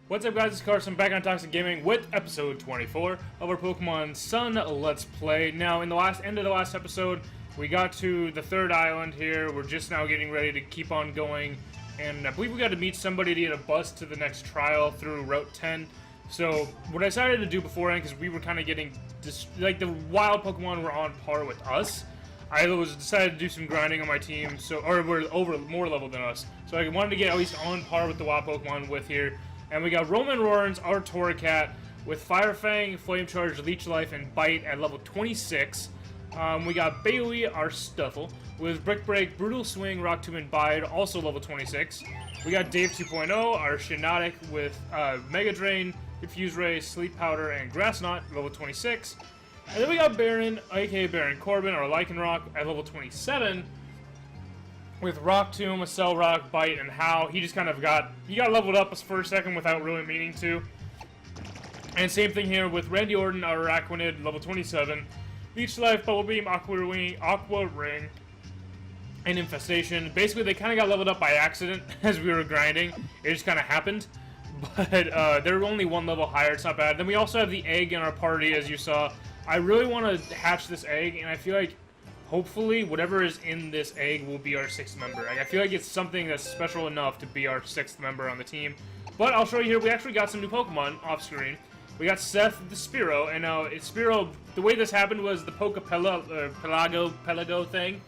What's up, guys? It's Carson back on Toxic Gaming with episode 24 of our Pokemon Sun Let's Play. Now, in the end of the last episode, we got to the third island here. We're just now getting ready to keep on going, and I believe we got to meet somebody to get a bus to the next trial through Route 10. So, what I decided to do beforehand, because we were kind of getting, like, the wild Pokemon were on par with us, I decided to do some grinding on my team, or we're more level than us. So I wanted to get at least on par with the wild Pokemon with here. And we got Roman Roarns, our Torracat, with Fire Fang, Flame Charge, Leech Life, and Bite at level 26. We got Bailey, our Stuffle, with Brick Break, Brutal Swing, Rock Tomb, and Bide, also level 26. We got Dave 2.0, our Shiinotic, with Mega Drain, Diffuse Ray, Sleep Powder, and Grass Knot, level 26. And then we got Baron, aka Baron Corbin, our Lycanroc, at level 27. With Rock Tomb, Cell Rock, Bite, and How. He just kind of got leveled up for a second without really meaning to. And same thing here with Randy Orton, our Araquanid, level 27. Leech Life, Bubble Beam, Aqua Ring, and Infestation. Basically, they kind of got leveled up by accident as we were grinding. It just kind of happened. But they're only one level higher, it's not bad. Then we also have the egg in our party, as you saw. I really want to hatch this egg, and I feel like hopefully, whatever is in this egg will be our 6th member. Like, I feel like it's something that's special enough to be our 6th member on the team. But I'll show you here, we actually got some new Pokemon off screen. We got Seth the Spearow, and now Spearow, the way this happened was the Pelago thing.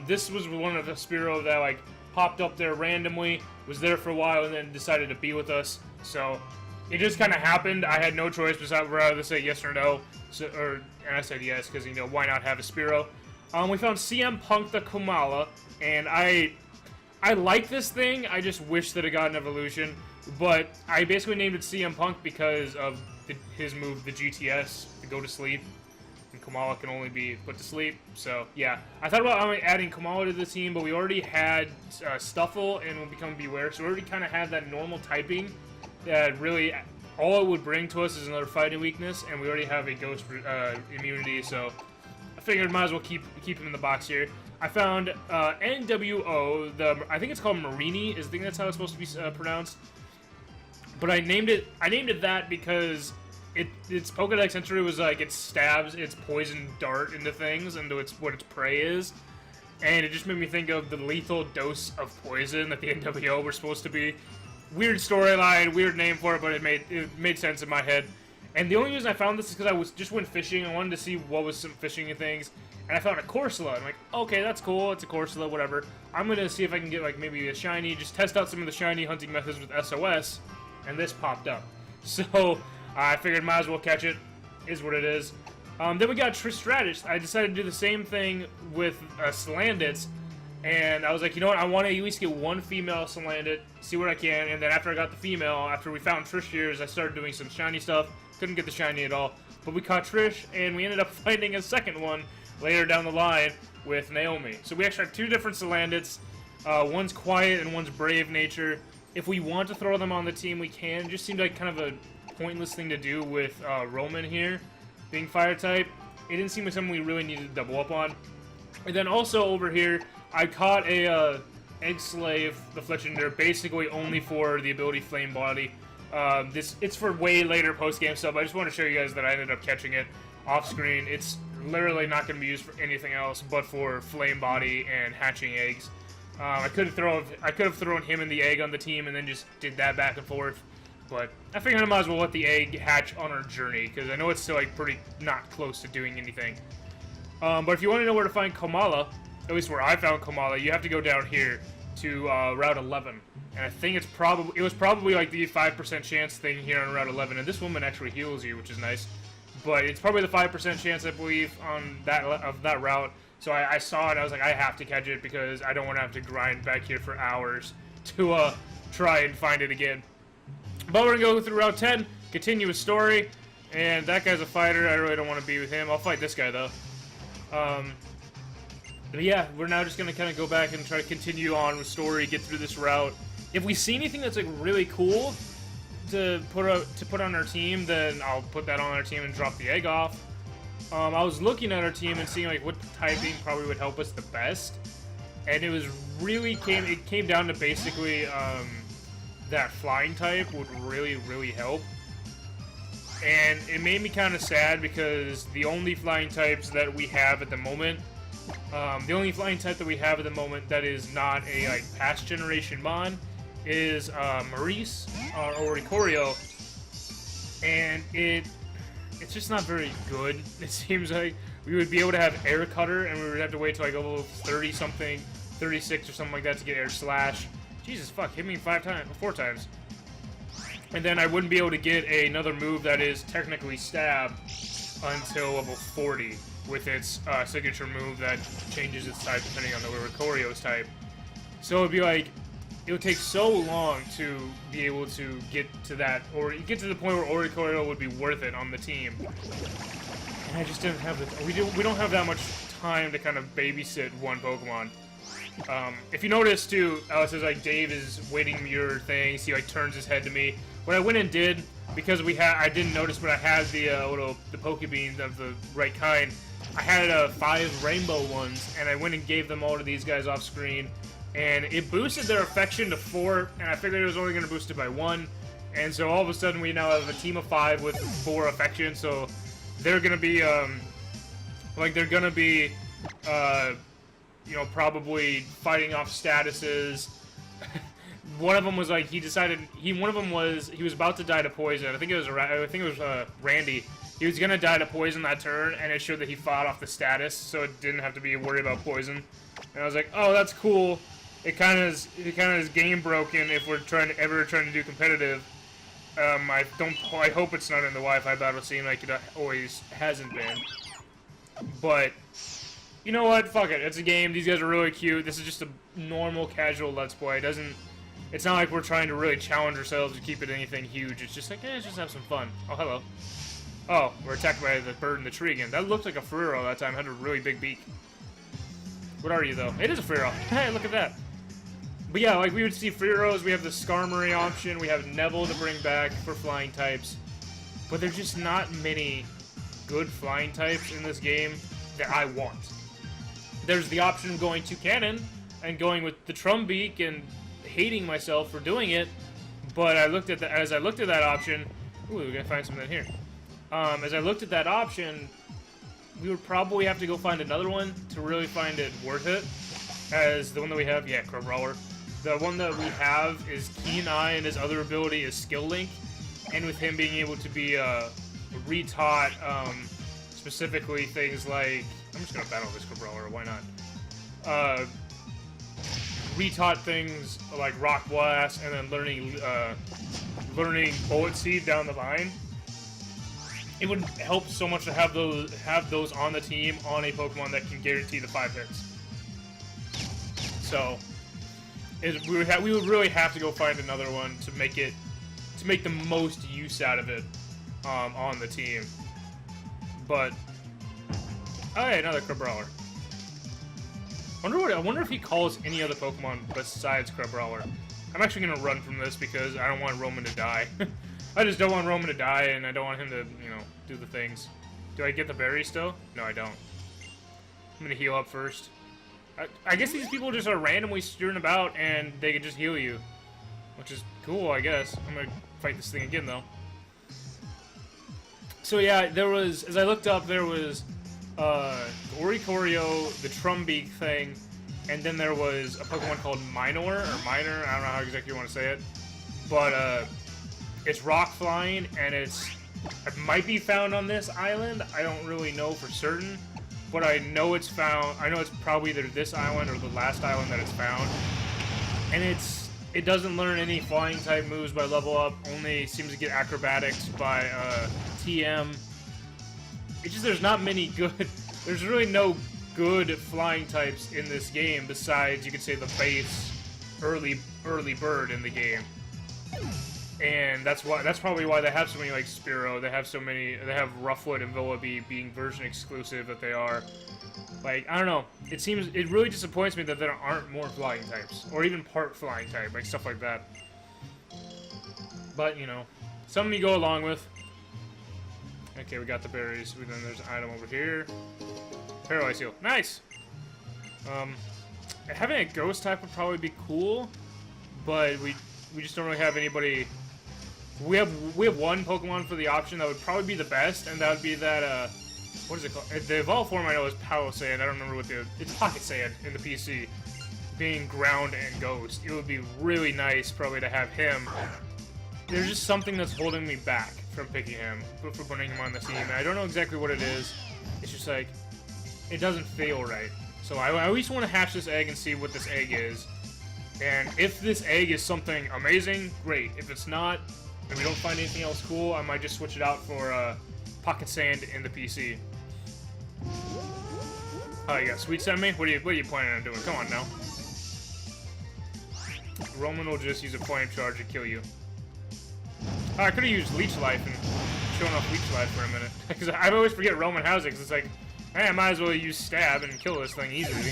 This was one of the Spearow that, like, popped up there randomly, was there for a while, and then decided to be with us. So, it just kind of happened. I had no choice besides rather to say yes or no. And I said yes, because, you know, why not have a Spearow? We found CM Punk the Komala, and I like this thing. I just wish that it got an evolution, but I basically named it CM Punk because of his move, the GTS, the Go to Sleep, and Komala can only be put to sleep. So yeah, I thought about adding Komala to the team, but we already had Stuffle and will become Beware, so we already kind of had that normal typing that really all it would bring to us is another fighting weakness, and we already have a Ghost immunity, so I figured might as well keep him in the box here. I found NWO, I think it's called Marini, I think that's how it's supposed to be pronounced. But I named it that because its Pokedex entry was like it stabs its poison dart into things, into what its prey is. And it just made me think of the lethal dose of poison that the NWO were supposed to be. Weird storyline, weird name for it, but it made sense in my head. And the only reason I found this is because I just went fishing. I wanted to see what was some fishing and things. And I found a Corsola. I'm like, okay, that's cool. It's a Corsola, whatever. I'm going to see if I can get, like, maybe a shiny. Just test out some of the shiny hunting methods with SOS. And this popped up. So, I figured might as well catch it. Is what it is. Then we got Tristratus. I decided to do the same thing with Salandits. And I was like, you know what? I want to at least get one female Salandit. See what I can. And then after I got the female, after we found Trish Shears, I started doing some shiny stuff. Couldn't get the shiny at all, but we caught Trish, and we ended up finding a second one later down the line with Naomi. So we actually have two different Salandits. One's quiet and one's brave nature. If we want to throw them on the team, we can. It just seemed like kind of a pointless thing to do with Roman here, being fire type. It didn't seem like something we really needed to double up on. And then also over here, I caught a Egg Slave, the Fletchender, basically only for the ability Flame Body. It's for way later post-game stuff. I just want to show you guys that I ended up catching it off screen. It's literally not going to be used for anything else but for Flame Body and hatching eggs. I could have thrown him in the egg on the team and then just did that back and forth. But I figured I might as well let the egg hatch on our journey, because I know it's still like pretty not close to doing anything. But if you want to know where to find Komala, at least where I found Komala, you have to go down here to Route 11. And I think it was probably like the 5% chance thing here on Route 11. And this woman actually heals you, which is nice. But it's probably the 5% chance, I believe, on that route. So I saw it, I was like, I have to catch it because I don't want to have to grind back here for hours to try and find it again. But we're going to go through Route 10, continue his story. And that guy's a fighter, I really don't want to be with him. I'll fight this guy, though. But yeah, we're now just going to kind of go back and try to continue on with story, get through this route. If we see anything that's like really cool to put on our team, then I'll put that on our team and drop the egg off. I was looking at our team and seeing like what typing probably would help us the best, and it was really came down to basically that flying type would really, really help. And it made me kind of sad because the only flying types that we have at the moment, the only flying type that we have at the moment that is not a like past generation mon is Maurice or Oricorio, and it's just not very good. It seems like we would be able to have Air Cutter, and we would have to wait till like level 30 something, 36 or something like that to get Air Slash. Jesus fuck, hit me 4 times. And then I wouldn't be able to get another move that is technically Stab until level 40 with its signature move that changes its type depending on the Oricorio's type. So it'd be like, it would take so long to be able to get to that, or get to the point where Oricorio would be worth it on the team. And I just didn't have the, we don't have that much time to kind of babysit one Pokemon. If you notice too, Alice says like Dave is waiting your things. He like turns his head to me. What I went and did, because I didn't notice, but I had the the Pokebeans of the right kind. I had 5 rainbow ones, and I went and gave them all to these guys off screen, and it boosted their affection to 4. And I figured it was only going to boost it by 1, and so all of a sudden we now have a team of 5 with 4 affection. So they're going to be you know, probably fighting off statuses. One of them was like, he was about to die to poison. I think it was Randy. He was gonna die to poison that turn, and it showed that he fought off the status, so it didn't have to be worried about poison. And I was like, oh, that's cool. It kind of is game broken if we're ever trying to do competitive. I hope it's not in the Wi-Fi battle scene like it always hasn't been. But you know what? Fuck it. It's a game. These guys are really cute. This is just a normal, casual Let's Play. It's not like we're trying to really challenge ourselves to keep it anything huge. It's just like, let's just have some fun. Oh, hello. Oh, we're attacked by the bird in the tree again. That looked like a Ferrero that time. It had a really big beak. What are you, though? It is a Ferrero. Hey, look at that. But yeah, like, we would see Ferreros. We have the Skarmory option. We have Neville to bring back for flying types. But there's just not many good flying types in this game that I want. There's the option of going to Cannon and going with the Trumbeak and hating myself for doing it, but as I looked at that option, ooh, we're gonna find something here. As I looked at that option, we would probably have to go find another one to really find it worth it. As the one that we have, yeah, Crabrawler. The one that we have is Keen Eye, and his other ability is Skill Link, and with him being able to be retaught, specifically things like, I'm just gonna battle this Crabrawler, why not? Retaught things like Rock Blast, and then learning Bullet Seed down the line. It would help so much to have those on the team on a Pokemon that can guarantee the 5 hits. So we would really have to go find another one to make the most use out of it on the team. But oh, hey, another Crabrawler. I wonder if he calls any other Pokemon besides Crabrawler. I'm actually gonna run from this because I don't want Roman to die. I just don't want Roman to die, and I don't want him to, you know, do the things. Do I get the berry still? No, I don't. I'm gonna heal up first. I guess these people just are randomly strewn about, and they can just heal you, which is cool, I guess. I'm gonna fight this thing again, though. So yeah, as I looked up, there was Oricorio, the Trumbeak thing, and then there was a Pokemon called Minor, I don't know how exactly you want to say it, but it's rock flying, and it might be found on this island. I don't really know for certain, but I know it's probably either this island or the last island that it's found, and it doesn't learn any flying type moves by level up, only seems to get acrobatics by TM. It's just there's not many there's really no good flying types in this game besides, you could say, the base early bird in the game. And that's probably why they have so many, like Spearow, they have Rufflet and Vullaby being version exclusive that they are. Like, I don't know, it really disappoints me that there aren't more flying types, or even part flying type, like stuff like that. But, you know, something you go along with. Okay, we got the berries. Then there's an item over here. Paralyze Heal. Nice! Having a ghost type would probably be cool, but we we just don't really have anybody. We have one Pokemon for the option that would probably be the best, and that would be that what is it called? The evolved form I know is Power Saiyan. I don't remember what it's Pocket Saiyan in the PC, being Ground and Ghost. It would be really nice probably to have him. There's just something that's holding me back from picking him, for putting him on the team, and I don't know exactly what it is. It's just like it doesn't feel right. So I at least want to hatch this egg and see what this egg is. And if this egg is something amazing, great. If it's not, and we don't find anything else cool, I might just switch it out for Pocket Sand in the PC. Oh, you got Sweet Send me? What are you planning on doing? Come on now. Roman will just use a flame charge to kill you. Oh, I could have used Leech Life and shown off Leech Life for a minute. Because I always forget Roman has it, because it's like, hey, I might as well use Stab and kill this thing easily.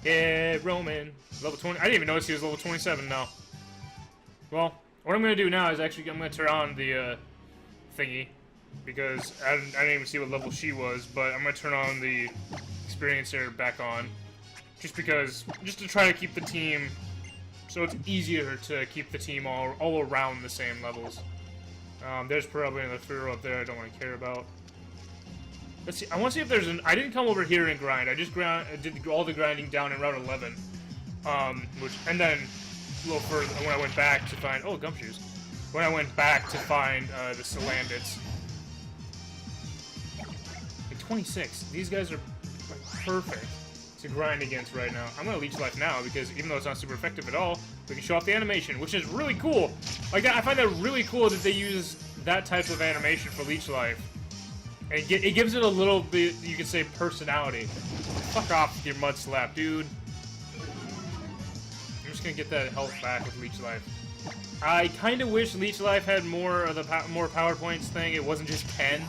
Yeah, Roman. Level 20. I didn't even notice he was level 27 now. Well, what I'm going to do now is actually I'm going to turn on the thingy. Because I didn't even see what level she was, but I'm going to turn on the Experiencer back on. Just to try to keep the team, so it's easier to keep the team all around the same levels. There's probably another Fearow up there I don't want to care about. Let's see, I want to see if there's an... I didn't come over here and grind, I just did all the grinding down in Route 11. And then, a little further, when I went back to find... Oh, Gumshoes. When I went back to find the Salandits. 26. These guys are like, perfect to grind against right now. I'm gonna Leech Life now because even though it's not super effective at all, we can show off the animation, which is really cool. Like I find that really cool that they use that type of animation for Leech Life. And it gives it a little bit, you could say, personality. Fuck off with your Mud Slap, dude. I'm just gonna get that health back with Leech Life. I kind of wish Leech Life had more of the more power points thing. It wasn't just 10.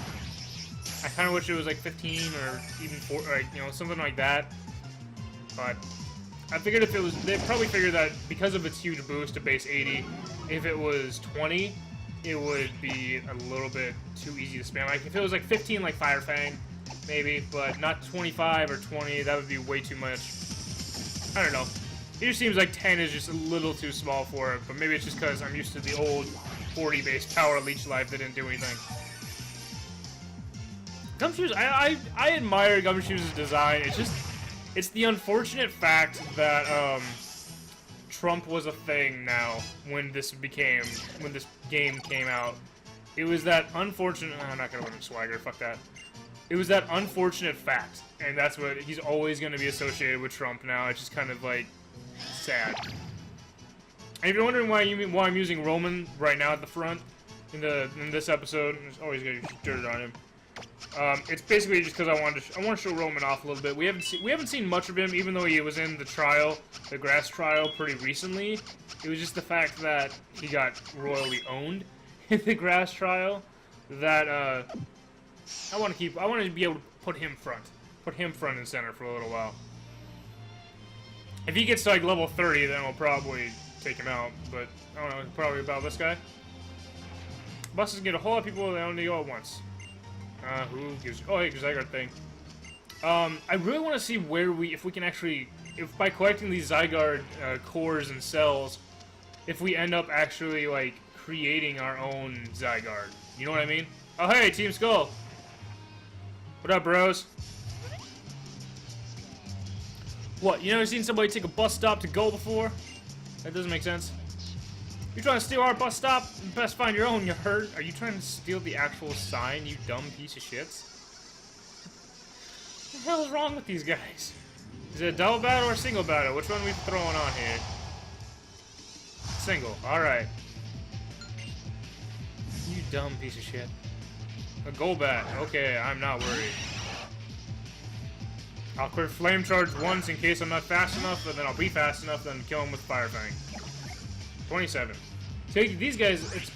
I kind of wish it was like 15 or even 4, like, you know, something like that. But I figured if it was, they probably figured that because of its huge boost to base 80, if it was 20, it would be a little bit too easy to spam. Like if it was like 15, like Fire Fang, maybe, but not 25 or 20, that would be way too much. I don't know. It just seems like 10 is just a little too small for it, but maybe it's just because I'm used to the old 40 base power Leech Life that didn't do anything. Gumshoes, I admire Gumshoes' design. It's the unfortunate fact that Trump was a thing now when this game came out. It was that unfortunate. I'm not gonna let him swagger. Fuck that. It was that unfortunate fact, and that's what he's always gonna be associated with Trump now. It's just kind of like sad. And if you're wondering why I'm using Roman right now at the front in this episode, there's always gonna be dirt on him. It's basically just because I want to show Roman off a little bit. We haven't seen much of him, even though he was in the grass trial, pretty recently. It was just the fact that he got royally owned in the grass trial that I want to be able to put him front and center for a little while. If he gets to like level 30, then we'll probably take him out. But I don't know, probably about this guy. Buses can get a whole lot of people that only go at once. Who gives... Oh, hey, Zygarde thing. I really want to see if we can actually... If by collecting these Zygarde cores and cells, if we end up actually, like, creating our own Zygarde. You know what I mean? Oh, hey, Team Skull! What up, bros? What, you never seen somebody take a bus stop to go before? That doesn't make sense. You're trying to steal our bus stop? You best find your own, you hurt. Are you trying to steal the actual sign, you dumb piece of shits? What the hell is wrong with these guys? Is it a double battle or a single battle? Which one are we throwing on here? Single, alright. You dumb piece of shit. A Golbat, okay, I'm not worried. I'll quit Flame Charge once in case I'm not fast enough, but then I'll be fast enough, then kill him with Fire Fang. 27. So these guys,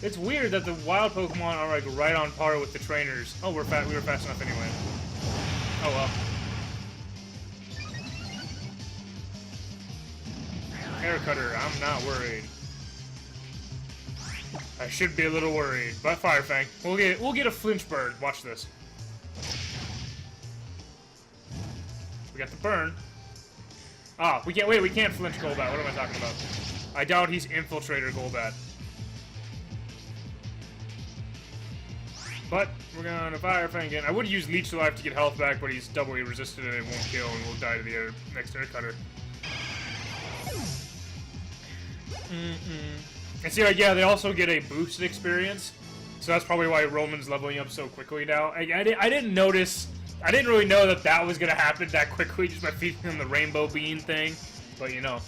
it's weird that the wild Pokemon are like right on par with the trainers. Oh, we were fast enough anyway. Oh well. Hair Cutter, I'm not worried. I should be a little worried, but Fire Fang. We'll get a Flinch Bird. Watch this. We got the burn. Ah, we can't flinch Golbat. What am I talking about? I doubt he's Infiltrator Golbat. But we're gonna Fire Fang again. I would use Leech Life to get health back, but he's doubly resisted and it won't kill, and we'll die to the next air cutter. And see, like, yeah, they also get a boosted experience, so that's probably why Roman's leveling up so quickly now. I didn't notice. I didn't really know that was gonna happen that quickly just by feeding him the Rainbow Bean thing, but you know.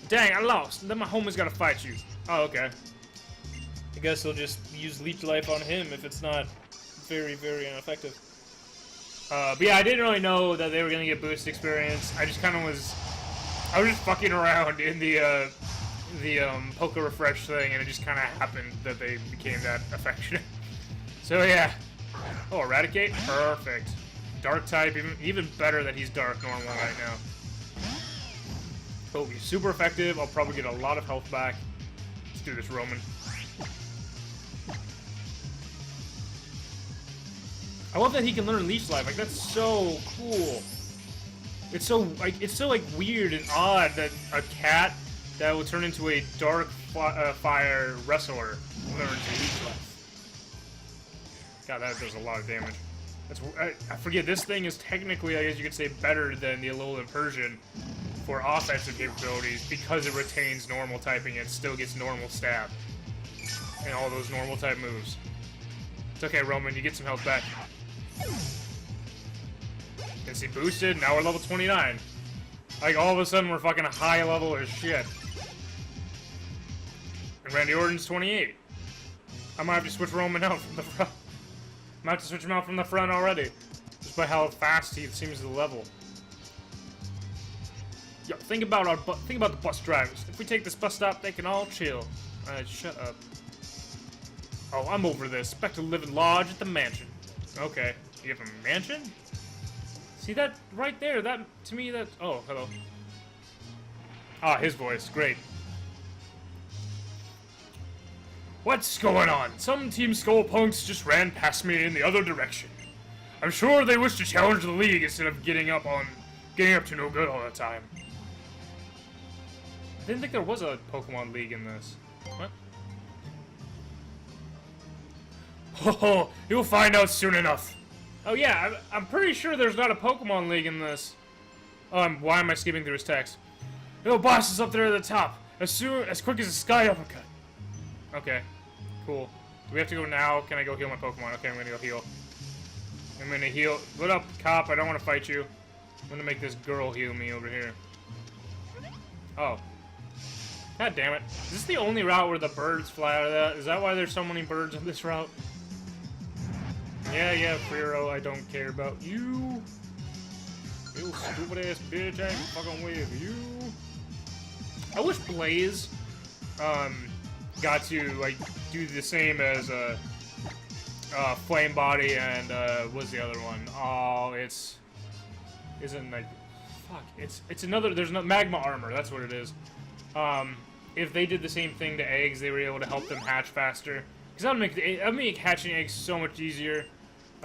Dang, I lost. Then my homie's gotta fight you. Oh, okay. I guess he'll just use Leech Life on him if it's not very, very ineffective. But yeah, I didn't really know that they were gonna get boost experience. I just kind of was... I was just fucking around in the Poke Refresh thing, and it just kind of happened that they became that affectionate. So yeah. Oh, Eradicate? Perfect. Dark type, even better that he's Dark normal right now. He'll be super effective. I'll probably get a lot of health back. Let's do this, Roman. I love that he can learn Leech Life. Like, that's so cool. It's so like weird and odd that a cat that will turn into a dark fire wrestler learns Leech Life. God, that does a lot of damage. That's I forget, this thing is technically, I guess you could say, better than the Alolan Persian for offensive capabilities because it retains normal typing and still gets normal stab and all those normal type moves. It's okay, Roman, you get some health back. And see, boosted, now we're level 29. Like, all of a sudden, we're fucking high level as shit. And Randy Orton's 28. I might have to switch Roman out from the front. I might have to switch him out from the front already. Just by how fast he seems to level. Yo, think about the bus drivers. If we take this bus stop, they can all chill. Alright, shut up. Oh, I'm over this. Back to living large at the mansion. Okay. You have a mansion? See that right there? That, to me, that... Oh, hello. Ah, his voice. Great. What's going on? Some Team Skullpunks just ran past me in the other direction. I'm sure they wish to challenge the league instead of getting up to no good all the time. I didn't think there was a Pokemon League in this. What? Oh, you'll find out soon enough. Oh yeah, I'm pretty sure there's not a Pokemon League in this. Why am I skipping through his text? No, boss is up there at the top. As quick as a sky uppercut. Okay, cool. Do we have to go now? Can I go heal my Pokemon? Okay, I'm gonna go heal. I'm gonna heal. What up, cop? I don't want to fight you. I'm gonna make this girl heal me over here. Oh. God damn it. Is this the only route where the birds fly out of that? Is that why there's so many birds on this route? Yeah, Friro, I don't care about you. You stupid ass bitch, I ain't fucking with you. I wish Blaze, got to, like, do the same as, Flame Body and, what's the other one? Oh, isn't, like, fuck, it's another, there's no, Magma Armor, that's what it is. If they did the same thing to eggs, they were able to help them hatch faster. Because that would make hatching eggs so much easier.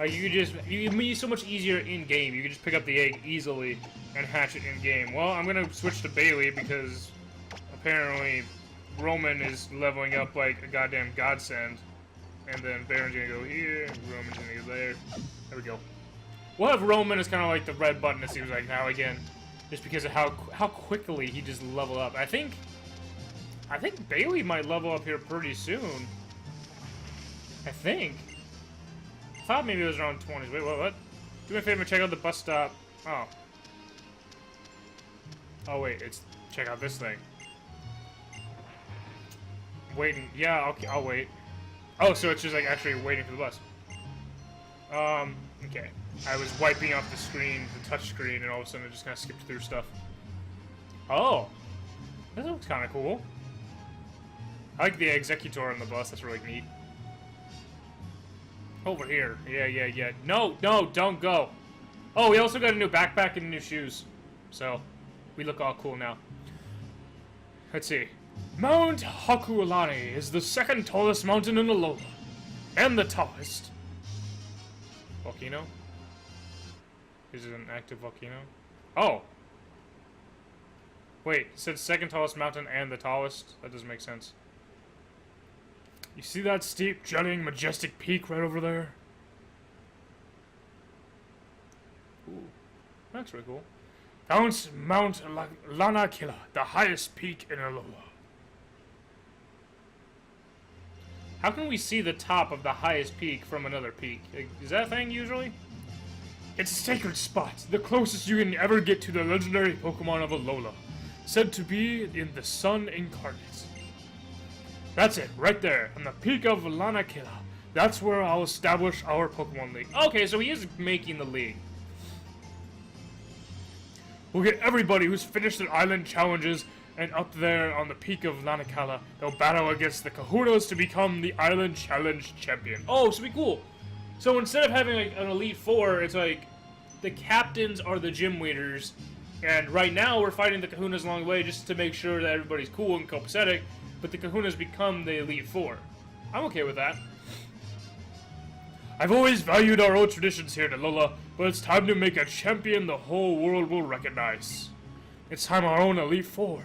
You can be so much easier in-game. You can just pick up the egg easily and hatch it in-game. Well, I'm gonna switch to Bailey because apparently Roman is leveling up like a goddamn godsend. And then Baron's gonna go here, and Roman's gonna go there. There we go. We'll have Roman as kind of like the red button, it seems like now again. Just because of how quickly he just leveled up. I think Bailey might level up here pretty soon. I think. I thought maybe it was around 20s. Wait, what? Do me a favor, check out the bus stop. Oh. Oh, wait, check out this thing. Waiting. Yeah, okay, I'll wait. Oh, so it's just like actually waiting for the bus. Okay. I was wiping off the screen, the touch screen, and all of a sudden it just kind of skipped through stuff. Oh. This looks kind of cool. I like the Executor on the bus, that's really neat. Over here. Yeah. No, don't go. Oh, we also got a new backpack and new shoes. So, we look all cool now. Let's see. Mount Hakuulani is the second tallest mountain in Alola. And the tallest. Volcano? Is it an active volcano? Oh. Wait, it said second tallest mountain and the tallest? That doesn't make sense. You see that steep, jutting, majestic peak right over there? Ooh, that's really cool. That's Mount Lanakila, the highest peak in Alola. How can we see the top of the highest peak from another peak? Is that a thing usually? It's a sacred spot, the closest you can ever get to the legendary Pokemon of Alola, said to be in the Sun Incarnate. That's it, right there, on the peak of Lanakila. That's where I'll establish our Pokemon League. Okay, so he is making the league. We'll get everybody who's finished their island challenges, and up there on the peak of Lanakila, they'll battle against the Kahunas to become the Island Challenge champion. Oh, so be cool. So instead of having like an Elite Four, it's like the captains are the gym leaders, and right now we're fighting the Kahunas along the way just to make sure that everybody's cool and copacetic, but the Kahunas become the Elite Four. I'm okay with that. I've always valued our old traditions here in Alola, but it's time to make a champion the whole world will recognize. It's time our own Elite Four,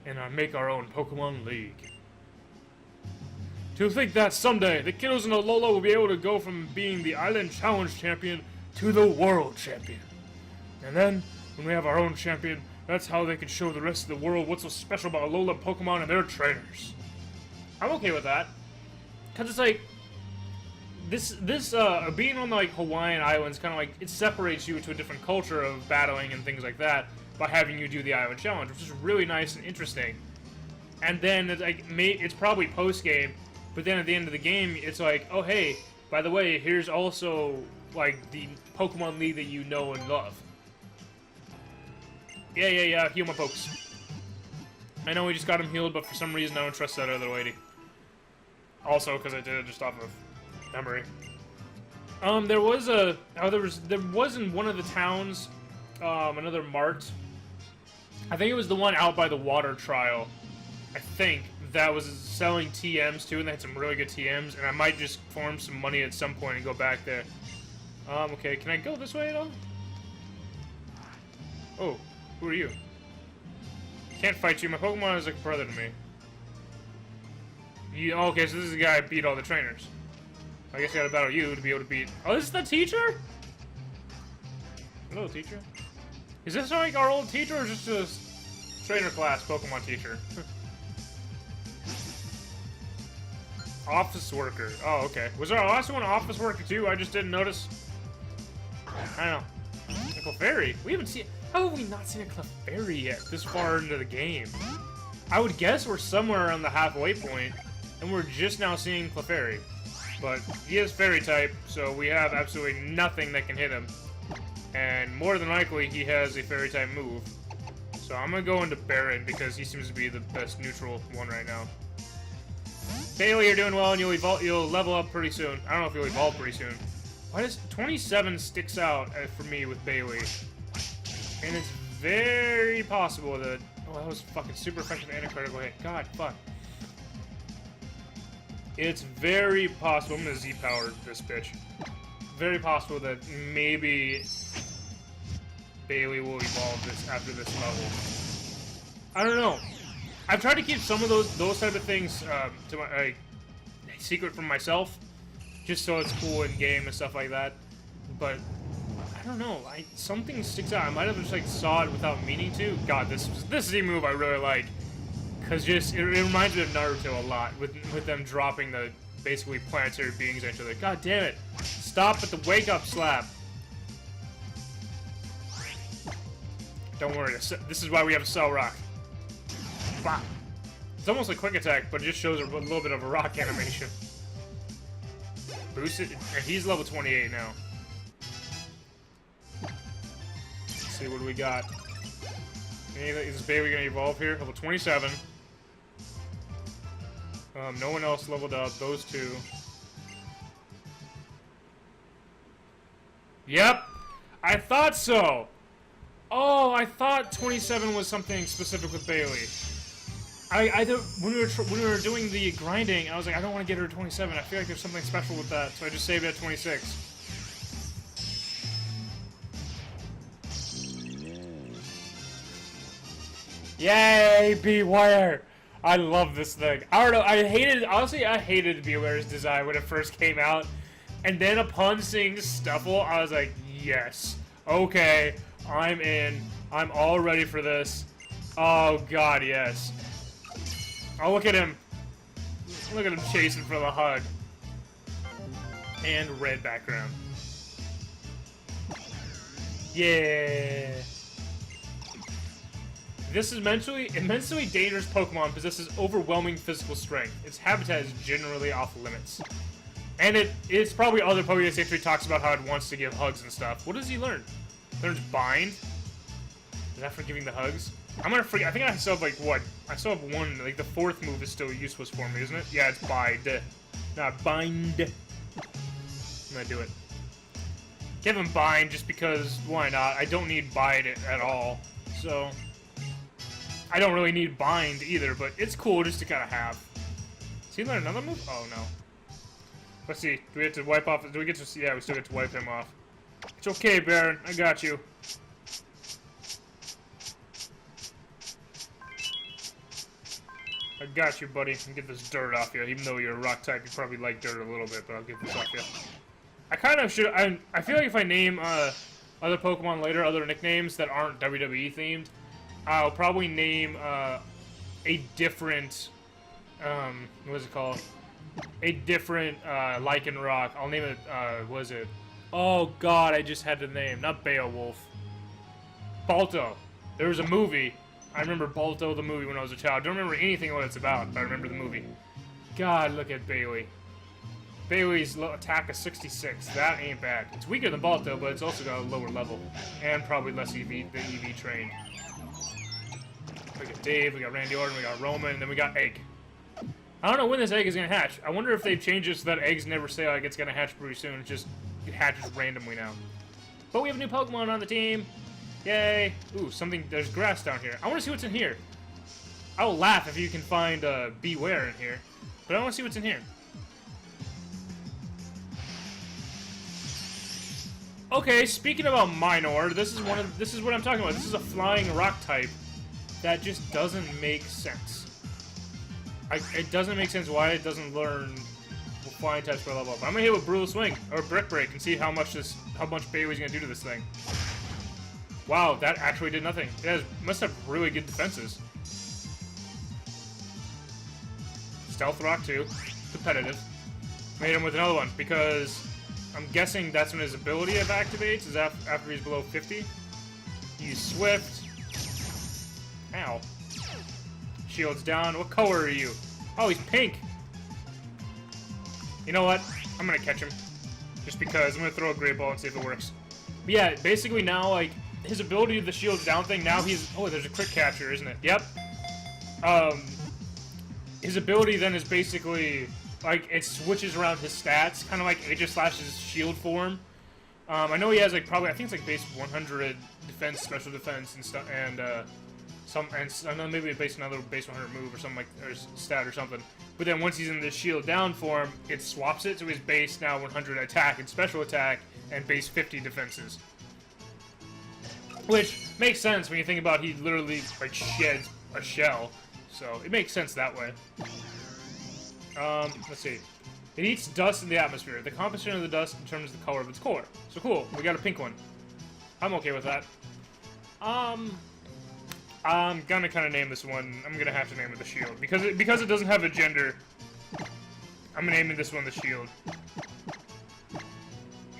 and I make our own Pokemon League. To think that someday, the kiddos in Alola will be able to go from being the Island Challenge champion to the World Champion. And then, when we have our own champion, that's how they can show the rest of the world what's so special about Alola Pokemon and their trainers. I'm okay with that. Because it's like, being on the like Hawaiian Islands kind of like, it separates you to a different culture of battling and things like that by having you do the Island Challenge, which is really nice and interesting. And then it's like, it's probably post-game, but then at the end of the game, it's like, oh hey, by the way, here's also like the Pokemon League that you know and love. Yeah, heal my pokes. I know we just got him healed, but for some reason I don't trust that other lady. Also, because I did it just off of memory. There was in one of the towns, another mart. I think it was the one out by the water trial. I think that was selling TMs too, and they had some really good TMs. And I might just farm some money at some point and go back there. Okay, can I go this way at all? Oh, who are you? Can't fight you. My Pokemon is like a brother to me. Okay, so this is the guy who beat all the trainers. I guess I gotta battle you to be able to beat... Oh, this is the teacher? Hello, teacher. Is this like our old teacher, or just a trainer class Pokemon teacher? Office worker. Oh, okay. Was our last one office worker too? I just didn't notice. I don't know. A Clefairy? We haven't seen... How have we not seen a Clefairy yet this far into the game? I would guess we're somewhere around the halfway point, and we're just now seeing Clefairy. But he is Fairy type, so we have absolutely nothing that can hit him. And more than likely, he has a Fairy type move. So I'm gonna go into Baron because he seems to be the best neutral one right now. Bailey, you're doing well, and you'll level up pretty soon. I don't know if you'll evolve pretty soon. Why does 27 sticks out for me with Bailey? And it's very possible that... Oh, that was fucking super effective and a critical hit. God, fuck. It's very possible... I'm gonna Z-power this bitch. Very possible that maybe Bailey will evolve this after this level. I don't know. I've tried to keep some of those type of things to my secret from myself, just so it's cool in game and stuff like that. But I don't know. Something sticks out. I might have just like saw it without meaning to. God, this Z move I really like, cause it reminds me of Naruto a lot with them dropping the basically planetary beings at each other. God damn it! Stop at the wake up slap. Don't worry. This is why we have a Cell Rock. Bop. It's almost like quick attack, but it just shows a little bit of a rock animation. Boost it, and he's level 28 now. Let's see what do we got. Is this baby gonna evolve here? Level 27. No one else leveled up. Those two. Yep, I thought so. Oh, I thought 27 was something specific with Bailey. When we were doing the grinding, I was like, I don't want to get her to 27. I feel like there's something special with that, so I just saved it at 26. Yay, Beware! I love this thing. I don't know, honestly, I hated Beware's design when it first came out. And then upon seeing Stuffle, I was like, yes. Okay, I'm in. I'm all ready for this. Oh god, yes. Oh, look at him. Look at him chasing for the hug. And red background. Yeah. This is immensely dangerous Pokemon possesses overwhelming physical strength. Its habitat is generally off limits. And it's probably other Pokemon Century talks about how it wants to give hugs and stuff. What does he learn? Learns Bind? Is that for giving the hugs? I'm gonna forget. I think I still have, like, what? I still have one. Like, the fourth move is still useless for me, isn't it? Yeah, it's Bind. Not Bind. I'm gonna do it. Give him Bind just because, why not? I don't need Bind at all. So, I don't really need Bind either, but it's cool just to kind of have. Does he learn another move? Oh, no. Let's see. Do we have to wipe off? Do we get to? Yeah, we still get to wipe him off. It's okay, Baron. I got you. I got you, buddy. And get this dirt off you. Even though you're a rock type, you probably like dirt a little bit, but I'll get this off you. I kind of should. I feel like if I name other Pokemon later, other nicknames that aren't WWE themed, I'll probably name a different. What is it called? A different Lycanroc. I'll name it. What is it? Oh God, I just had the name. Not Beowulf. Balto. There was a movie. I remember Balto the movie when I was a child. I don't remember anything what it's about, but I remember the movie. God, look at Bailey. Bailey's attack is 66. That ain't bad. It's weaker than Balto, but it's also got a lower level. And probably less EV, the EV trained. We got Dave, we got Randy Orton, we got Roman, and then we got Egg. I don't know when this egg is going to hatch. I wonder if they've changed it so that eggs never say, like, it's going to hatch pretty soon. It hatches randomly now. But we have a new Pokemon on the team. Yay. Ooh, there's grass down here. I want to see what's in here. I will laugh if you can find Beware in here. But I want to see what's in here. Okay, speaking about Minor, this is what I'm talking about. This is a flying rock type that just doesn't make sense. It doesn't make sense why it doesn't learn flying types for level up. I'm gonna hit with Brutal Swing or Brick Break and see how much Bailey's gonna do to this thing. Wow, that actually did nothing. It must have really good defenses. Stealth Rock too, competitive. Made him with another one because I'm guessing that's when his ability activates. Is after he's below 50. Use Swift. Ow. Shields down. What color are you? Oh, he's pink. You know what? I'm gonna catch him. Just because. I'm gonna throw a Great Ball and see if it works. But yeah, basically now, like, his ability to the shields down thing, now he's... Oh, there's a crit catcher, isn't it? Yep. His ability then is basically... Like, it switches around his stats, kind of like Aegislash's shield form. I know he has, like, probably... I think it's, like, base 100 defense, special defense, and stuff, and, I know maybe another base 100 move or something, like, or stat or something. But then once he's in the shield down form, it swaps it to his base now 100 attack and special attack and base 50 defenses. Which makes sense when you think about he literally, like, sheds a shell. So it makes sense that way. Let's see. It eats dust in the atmosphere. The composition of the dust determines the color of its core. So cool, we got a pink one. I'm okay with that. I'm gonna kind of name this one. I'm gonna have to name it the Shield because it doesn't have a gender. I'm naming this one the Shield.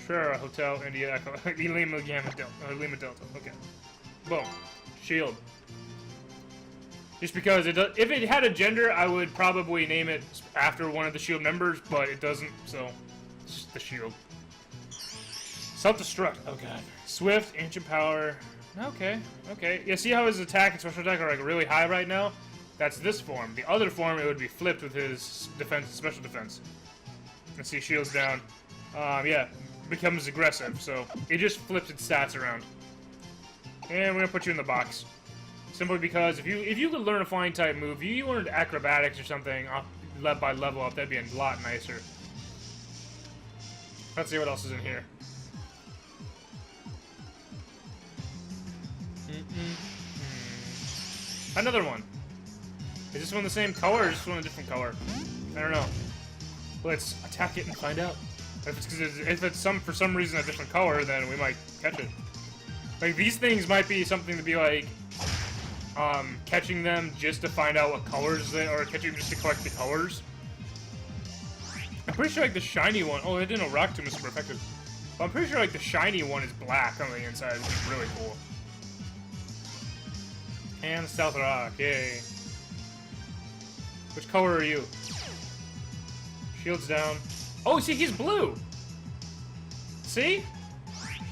Sure, Hotel India Echo Lima Delta. Okay, boom, Shield. Just because if it had a gender, I would probably name it after one of the Shield members, but it doesn't. So it's just the Shield. Self-destruct. Oh god. Swift, ancient power. Okay, okay. Yeah, see how his attack and special attack are, like, really high right now? That's this form. The other form, it would be flipped with his defense and special defense. Let's see, shields down. Yeah, becomes aggressive, so it just flips its stats around. And we're gonna put you in the box. Simply because if you could learn a flying type move, if you learned acrobatics or something by level up, that'd be a lot nicer. Let's see what else is in here. Another one. Is this one the same color or is this one a different color? I don't know. Let's attack it and find out. If it's for some reason a different color, then we might catch it. Like, these things might be something to be like, catching them just to find out what colors they are, or catching them just to collect the colors. I'm pretty sure like the shiny one, oh, I didn't know Rock Tomb was super effective. But I'm pretty sure like the shiny one is black on the inside, which is really cool. And Stealth Rock, yay. Which color are you? Shields down. Oh, see, he's blue! See?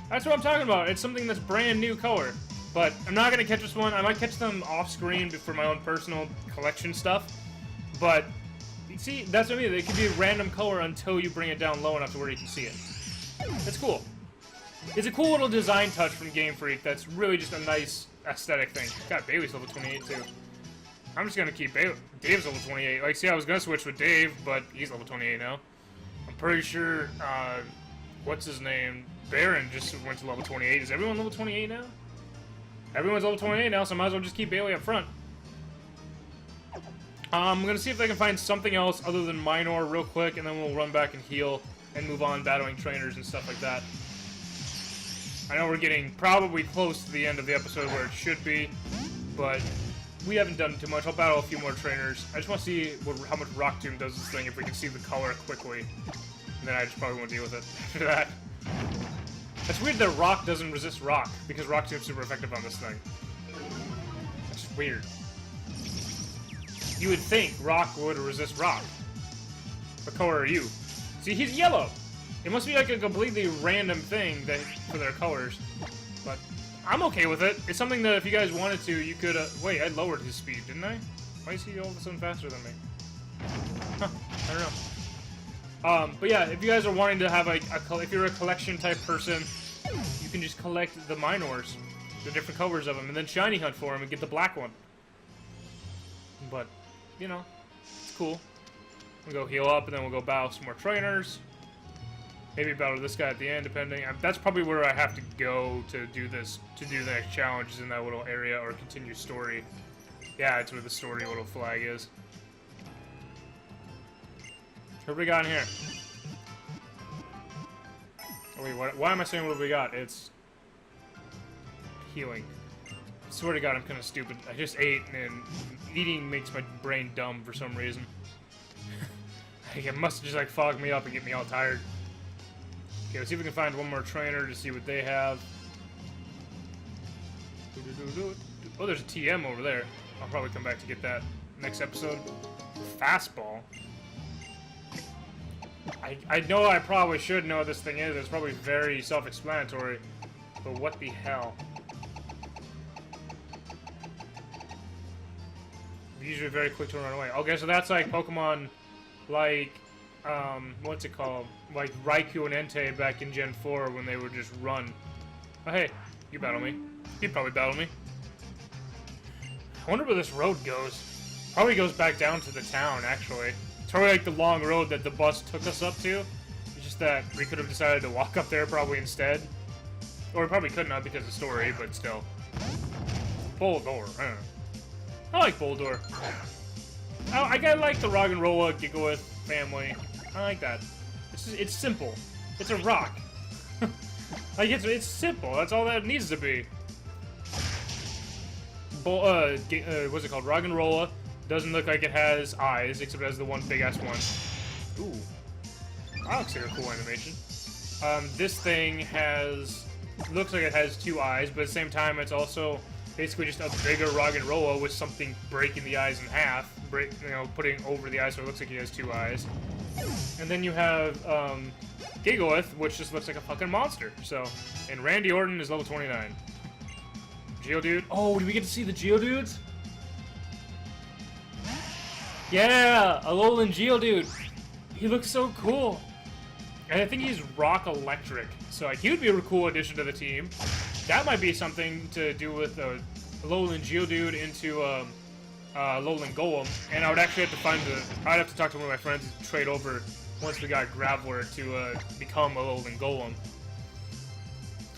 That's what I'm talking about. It's something that's brand new color. But I'm not gonna catch this one. I might catch them off screen for my own personal collection stuff. But, see, that's what I mean. They could be a random color until you bring it down low enough to where you can see it. It's cool. It's a cool little design touch from Game Freak that's really just a nice aesthetic thing. God, Bailey's level 28 too. I'm just gonna keep Bailey. Dave's level 28. Like, see, I was gonna switch with Dave, but he's level 28 now. I'm pretty sure, what's his name? Baron just went to level 28. Is everyone level 28 now? Everyone's level 28 now, so I might as well just keep Bailey up front. I'm gonna see if I can find something else other than Minor real quick, and then we'll run back and heal and move on battling trainers and stuff like that. I know we're getting probably close to the end of the episode where it should be, but we haven't done too much. I'll battle a few more trainers. I just want to see how much Rock Tomb does this thing, if we can see the color quickly. And then I just probably won't deal with it after that. It's weird that Rock doesn't resist Rock, because Rock Tomb's super effective on this thing. That's just weird. You would think Rock would resist Rock. What color are you? See, he's yellow! It must be like a completely random thing for their colors. But I'm okay with it. It's something that if you guys wanted to, you could, wait, I lowered his speed, didn't I? Why is he all of a sudden faster than me? Huh, I don't know. But yeah, if you guys are wanting to have like if you're a collection type person, you can just collect the Minors, the different colors of them, and then shiny hunt for them and get the black one. But, you know, it's cool. We'll go heal up and then we'll go battle some more trainers. Maybe battle this guy at the end, depending. That's probably where I have to go to do this, to do the next challenge, is in that little area, or continue story. Yeah, it's where the story little flag is. What we got in here? Oh wait, why am I saying what we got? It's healing. I swear to God, I'm kind of stupid. I just ate, and eating makes my brain dumb for some reason. It must just like fog me up and get me all tired. Okay, let's see if we can find one more trainer to see what they have. Oh, there's a TM over there. I'll probably come back to get that next episode. Fastball. I know I probably should know what this thing is. It's probably very self-explanatory. But what the hell? Usually very quick to run away. Okay, so that's like Pokemon like, what's it called? Like Raikou and Entei back in Gen 4 when they would just run. Oh, hey, you battle me. You'd probably battle me. I wonder where this road goes. Probably goes back down to the town, actually. It's probably like the long road that the bus took us up to. It's just that we could have decided to walk up there probably instead. Or we probably couldn't have because of story, but still. Boldore, I don't know. I like Boldore. I like the Roggenrola Gigalith family. I like that. It's simple. It's a rock. Like, it's simple. That's all that it needs to be. What's it called? Roggenrola doesn't look like it has eyes, except it has the one big-ass one. Ooh. That looks like a cool animation. This thing looks like it has two eyes, but at the same time, it's also basically just a bigger Roggenrola with something breaking the eyes in half, putting over the eyes so it looks like he has two eyes. And then you have Gigalith, which just looks like a fucking monster. So, and Randy Orton is level 29. Geodude. Oh, did we get to see the Geodudes? Yeah, Alolan Geodude. He looks so cool. And I think he's rock electric, so like, he would be a cool addition to the team. That might be something to do with Alolan Geodude into Alolan Golem, and I would actually have to I'd have to talk to one of my friends to trade over once we got Graveler to become Alolan Golem.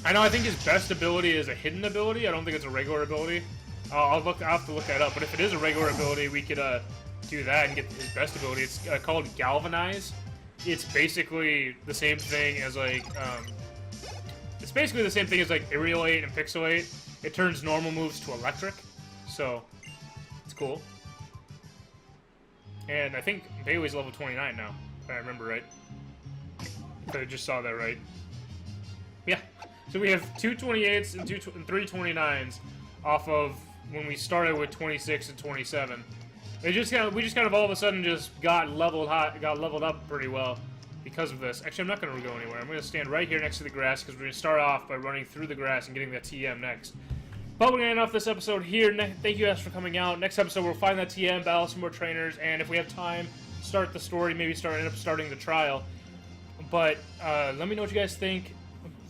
I know, I think his best ability is a hidden ability. I don't think it's a regular ability. I'll have to look that up. But if it is a regular ability, we could do that and get his best ability. It's called Galvanize. It's basically the same thing as like Aerialate and Pixelate. It turns normal moves to electric, so it's cool. And I think Bailey's level 29 now, if I remember right. If I just saw that right. Yeah. So we have 2 28s and 3 29s off of when we started with 26 and 27. We just kind of all of a sudden just got leveled up pretty well because of this. Actually, I'm not going to go anywhere. I'm going to stand right here next to the grass because we're going to start off by running through the grass and getting that TM next. But we're going to end off this episode here. Thank you guys for coming out. Next episode, we'll find that TM, battle some more trainers, and if we have time, start the story, maybe end up starting the trial. But let me know what you guys think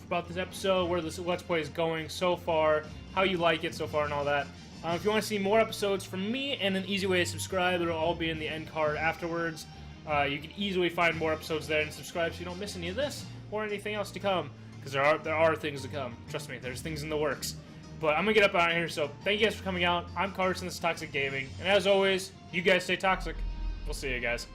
about this episode, where this Let's Play is going so far, how you like it so far, and all that. If you want to see more episodes from me and an easy way to subscribe, it'll all be in the end card afterwards. You can easily find more episodes there and subscribe so you don't miss any of this or anything else to come. Because there are things to come. Trust me, there's things in the works. But I'm going to get up out of here, so thank you guys for coming out. I'm Carson, this is Toxic Gaming. And as always, you guys stay toxic. We'll see you guys.